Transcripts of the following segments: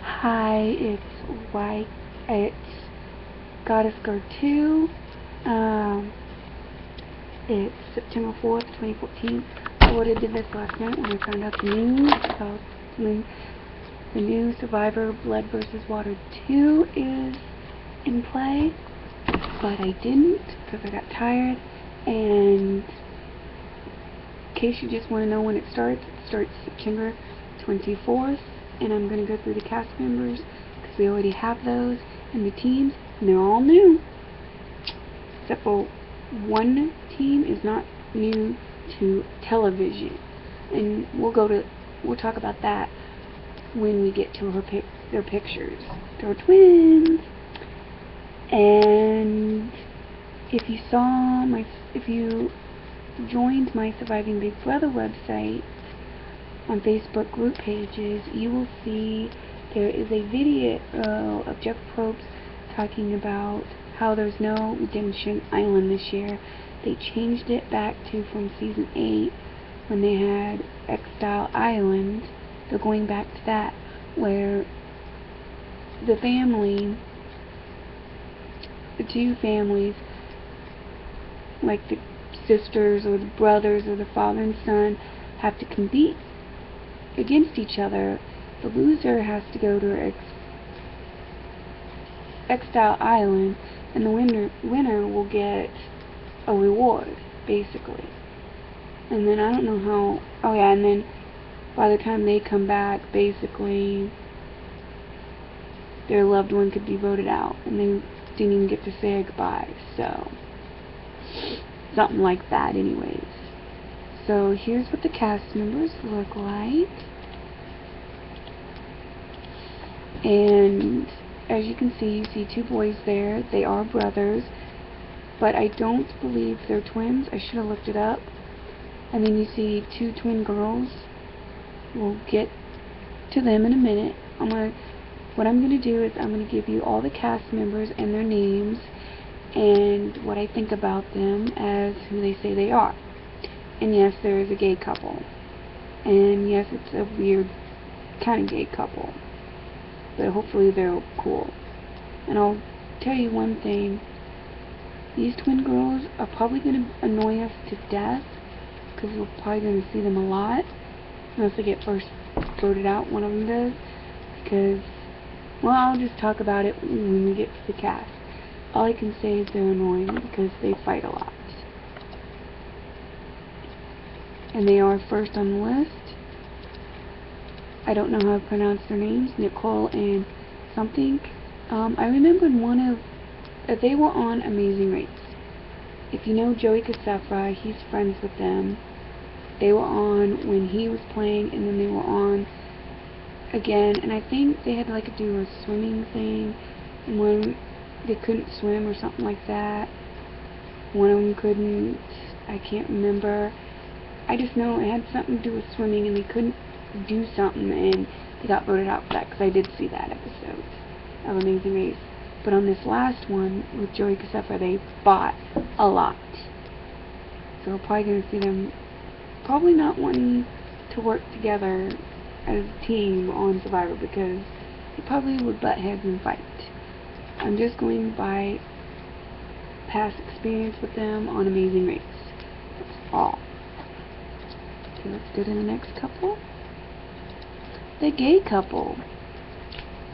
Hi, it's Goddess Girl 2. Um, it's September 4th, 2014. I would have did this last night when I found out the news about the new Survivor Blood vs. Water 2 is in play, but I didn't because I got tired. And in case you just want to know when it starts September 24th, and I'm going to go through the cast members because we already have those, and the teams, and they're all new, except for one team is not new to television, and we'll talk about that when we get to their pictures. They're twins. And if you joined my Surviving Big Brother website on Facebook group pages, you will see there is a video of Jeff Probst talking about how there's no Redemption Island this year. They changed it back to from season 8 when they had Exile Island. They're going back to that, where the two families, like the sisters or the brothers or the father and son, have to compete against each other. The loser has to go to Exile Island, and the winner will get a reward, basically. And then I don't know how. Oh yeah, and then by the time they come back, basically their loved one could be voted out, and they didn't even get to say goodbye. So something like that, anyways. So here's what the cast members look like. And as you can see, you see two boys there. They are brothers, but I don't believe they're twins. I should have looked it up. And then you see two twin girls. We'll get to them in a minute. What I'm going to do is I'm going to give you all the cast members and their names and what I think about them as who they say they are. And yes, there is a gay couple. And yes, it's a weird kind of gay couple. But hopefully they're cool. And I'll tell you one thing. These twin girls are probably going to annoy us to death, because we're probably going to see them a lot. Unless they get first voted out, one of them does. Because, well, I'll just talk about it when we get to the cast. All I can say is they're annoying because they fight a lot. And they are first on the list. I don't know how to pronounce their names. Nicole and something. I remembered they were on Amazing Race. If you know Joey Kasefra, he's friends with them. They were on when he was playing, and then they were on again. And I think they had to do a swimming thing. And when they couldn't swim or something like that. One of them couldn't. I can't remember. I just know it had something to do with swimming, and they couldn't do something, and they got voted out for that, because I did see that episode of Amazing Race. But on this last one with Joey Kasefra, they fought a lot. So we're probably going to see them probably not wanting to work together as a team on Survivor, because they probably would butt heads and fight. I'm just going by past experience with them on Amazing Race. That's all. Okay, let's go to the next couple. The gay couple.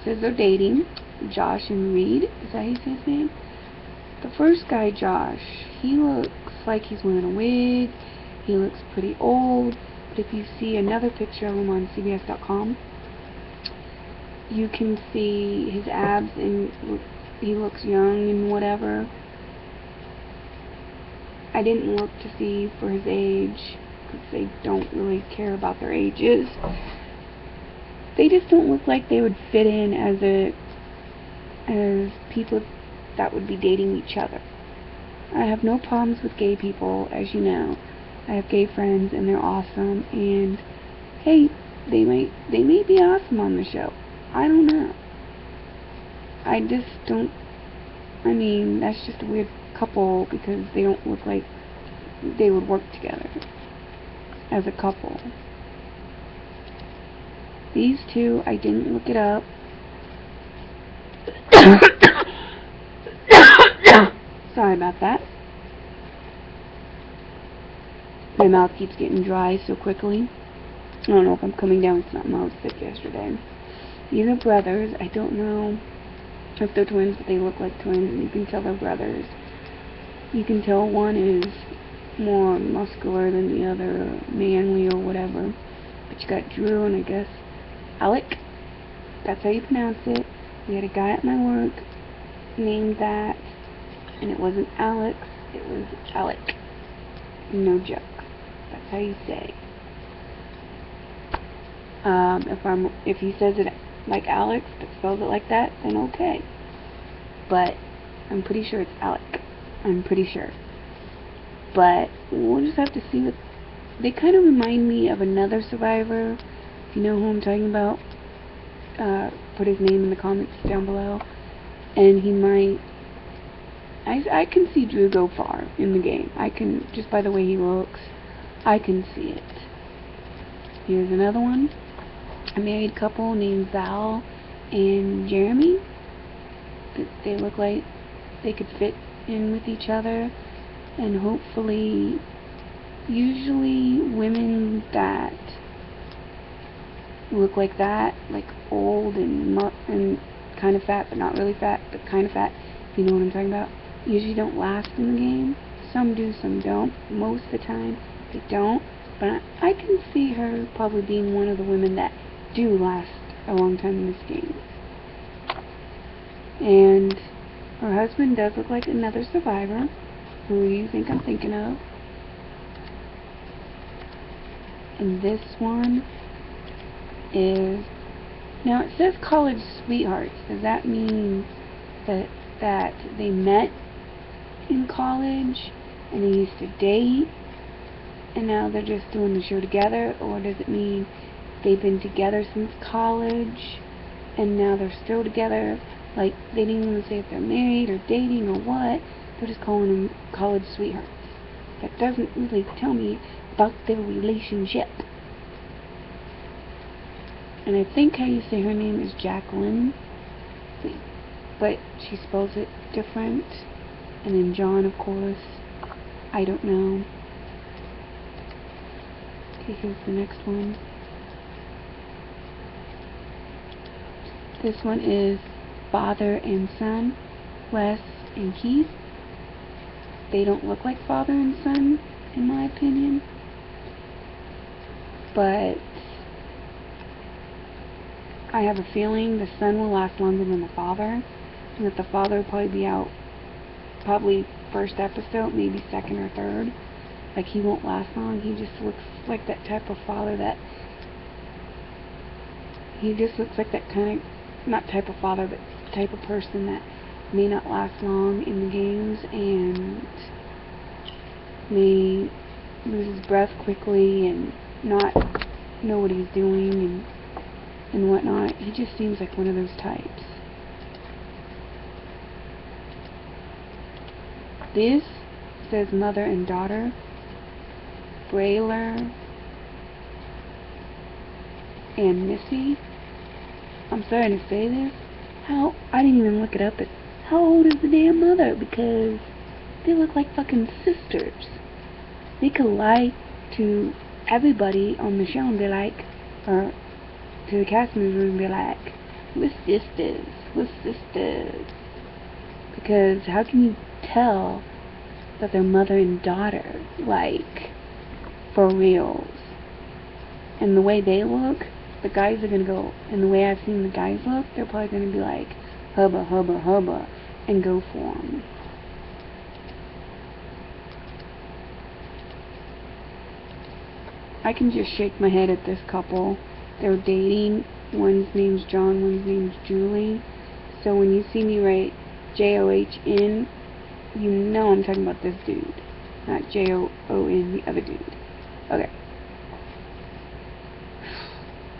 Says they're dating. Josh and Reed. Is that how you say his name? The first guy, Josh, he looks like he's wearing a wig. He looks pretty old. But if you see another picture of him on CBS.com, you can see his abs, and he looks young and whatever. I didn't look to see for his age, because they don't really care about their ages. They just don't look like they would fit in as people that would be dating each other. I have no problems with gay people, as you know. I have gay friends, and they're awesome, and hey, they may be awesome on the show. I don't know. I just don't. I mean, that's just a weird couple, because they don't look like they would work together as a couple. These two, I didn't look it up. Sorry about that. My mouth keeps getting dry so quickly. I don't know if I'm coming down with something. I was sick yesterday. These are brothers. I don't know if they're twins, but they look like twins, and you can tell they're brothers. You can tell one is more muscular than the other, manly or whatever. But you got Drew and I guess Alec. That's how you pronounce it. We had a guy at my work named that, and it wasn't Alex, it was Alec. No joke. That's how you say. If he says it like Alex, but spells it like that, then okay. But I'm pretty sure it's Alec. I'm pretty sure. But we'll just have to see what... They kind of remind me of another survivor. If you know who I'm talking about, put his name in the comments down below. And he might... I can see Drew go far in the game. I can, just by the way he looks, I can see it. Here's another one. A married couple named Val and Jeremy. They look like they could fit in with each other, and hopefully, usually women that look like that, like old and kind of fat, but not really fat, but kind of fat, if you know what I'm talking about, usually don't last in the game. Some do, some don't. Most of the time, they don't. But I can see her probably being one of the women that do last a long time in this game. And her husband does look like another survivor. Who do you think I'm thinking of? And this one is... Now it says college sweethearts. Does that mean that they met in college and they used to date and now they're just doing the show together? Or does it mean they've been together since college and now they're still together? Like, they didn't even say if they're married or dating or what. They're just calling them college sweethearts. That doesn't really tell me about their relationship. And I think how you say her name is Jacqueline, but she spells it different. And then John, of course, I don't know. Okay, here's the next one. This one is father and son, Wes and Keith. They don't look like father and son, in my opinion. But I have a feeling the son will last longer than the father, and that the father will probably be out probably first episode, maybe second or third. Like, he won't last long. He just looks like that type of father that... He just looks like that kind of... Not type of father, but type of person that may not last long in the games and may lose his breath quickly and not know what he's doing and whatnot. He just seems like one of those types. This says mother and daughter. Brayler and Missy. I'm sorry to say this. I didn't even look it up, but how old is the damn mother? Because they look like fucking sisters. They could lie to everybody on the show and be like, or to the cast members and be like, we're sisters, we're sisters. Because how can you tell that they're mother and daughter, like, for reals? And the way they look, the guys are gonna go, and the way I've seen the guys look, they're probably gonna be like, hubba, hubba, hubba, and go for them. I can just shake my head at this couple. They're dating. One's name's John, one's name's Julie. So when you see me write J-O-H-N, you know I'm talking about this dude, not J-O-O-N, the other dude. Okay.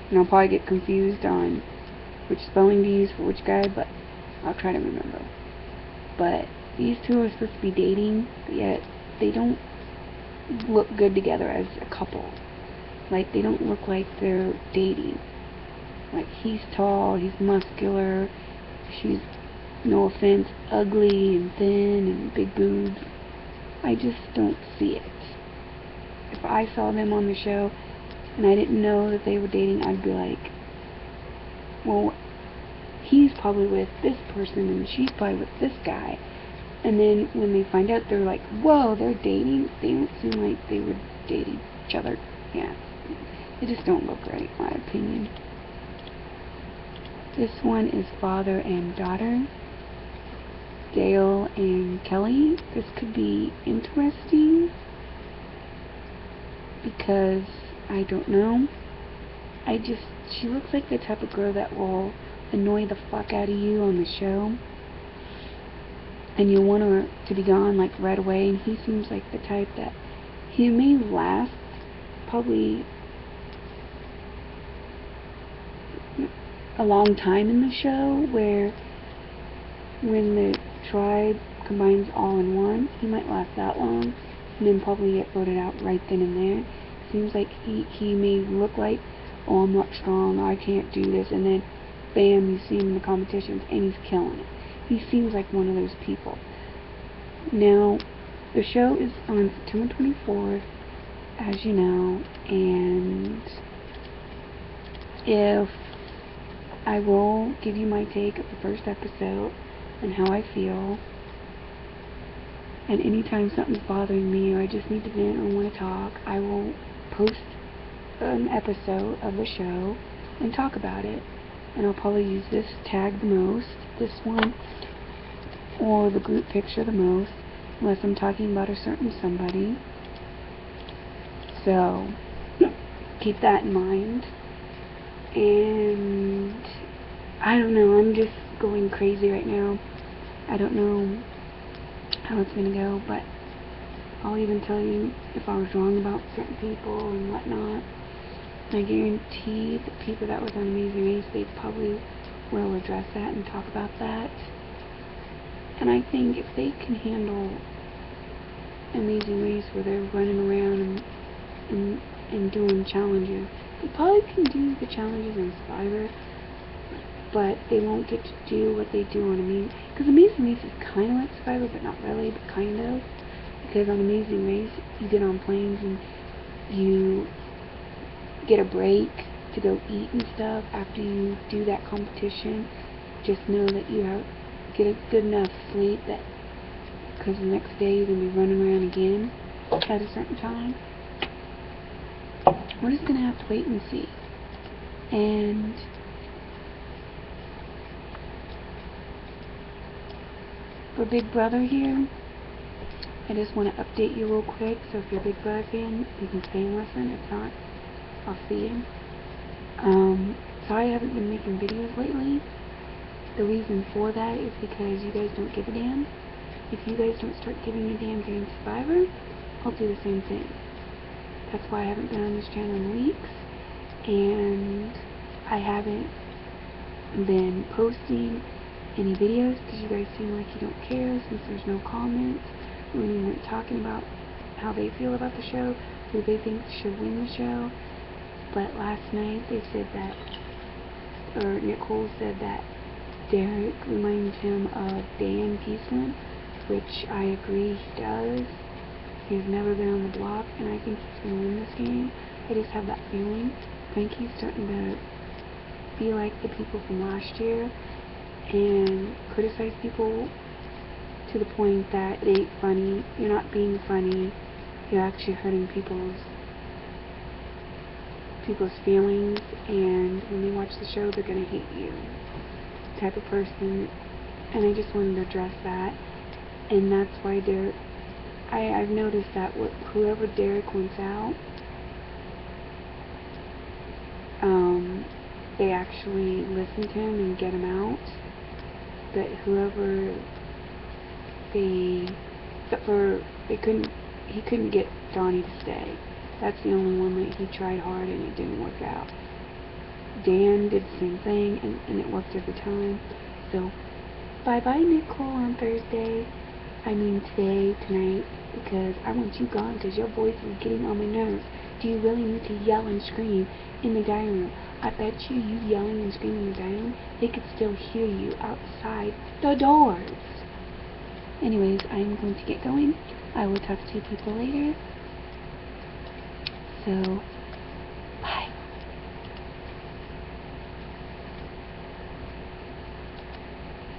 And I'll probably get confused on which spelling to use for which guy, but I'll try to remember. But these two are supposed to be dating, but yet they don't look good together as a couple. Like, they don't look like they're dating. Like, he's tall, he's muscular, she's no offense, ugly and thin and big boobs. I just don't see it. If I saw them on the show and I didn't know that they were dating, I'd be like, well, he's probably with this person and she's probably with this guy. And then when they find out, they're like, whoa, they're dating? They don't seem like they would date each other. Yeah, they just don't look right, in my opinion. This one is father and daughter, Dale and Kelly. This could be interesting because I don't know. She looks like the type of girl that will annoy the fuck out of you on the show, and you want her to be gone like right away. And he seems like the type that he may last probably a long time in the show, where when the tribe combines all in one, he might last that long and then probably get voted out right then and there. Seems like he may look like, oh, I'm not strong, I can't do this, and then bam, you see him in the competitions and he's killing it. He seems like one of those people. Now, the show is on September 24th, as you know, and if I will give you my take of the first episode and how I feel, and anytime something's bothering me or I just need to vent or want to talk, I will post an episode of the show and talk about it. And I'll probably use this tag the most, this one, or the group picture the most, unless I'm talking about a certain somebody. So, keep that in mind. And I don't know, I'm just going crazy right now. I don't know how it's gonna go, but I'll even tell you if I was wrong about certain people and whatnot. I guarantee the people that was on Amazing Race, they probably will address that and talk about that. And I think if they can handle Amazing Race where they're running around and doing challenges, they probably can do the challenges in Survivor, but they won't get to do what they do on Amazing, because Amazing Race is kind of like Survivor, but not really, but kind of, because on Amazing Race, you get on planes and you get a break to go eat and stuff after you do that competition. Just know that you get a good enough sleep, that because the next day you're going to be running around again at a certain time. We're just going to have to wait and see. And for Big Brother here, I just want to update you real quick. So if you're a Big Brother fan, you can stay and listen. If not, I'll see you. Sorry I haven't been making videos lately. The reason for that is because you guys don't give a damn. If you guys don't start giving a damn during Survivor, I'll do the same thing. That's why I haven't been on this channel in weeks, and I haven't been posting any videos because you guys seem like you don't care, since there's no comments or anyone talking about how they feel about the show, who they think should win the show. But last night they said that, or Nicole said that Derek reminds him of Dan Peaceland, which I agree he does. He's never been on the block, and I think he's going to win this game. I just have that feeling. I think he's starting to be like the people from last year and criticize people to the point that it ain't funny. You're not being funny. You're actually hurting people's feelings, and when they watch the show, they're going to hate you. Type of person. And I just wanted to address that. And that's why I've noticed that whoever Derek wants out, they actually listen to him and get him out. But whoever he couldn't get Donnie to stay. That's the only one that he tried hard and it didn't work out. Dan did the same thing and it worked every time. So bye-bye Nicole on Thursday. I mean tonight, because I want you gone because your voice is getting on my nerves. Do you really need to yell and scream in the dining room? I bet you yelling and screaming in the dining room they could still hear you outside the doors. Anyways, I'm going to get going. I will talk to you people later. So, bye.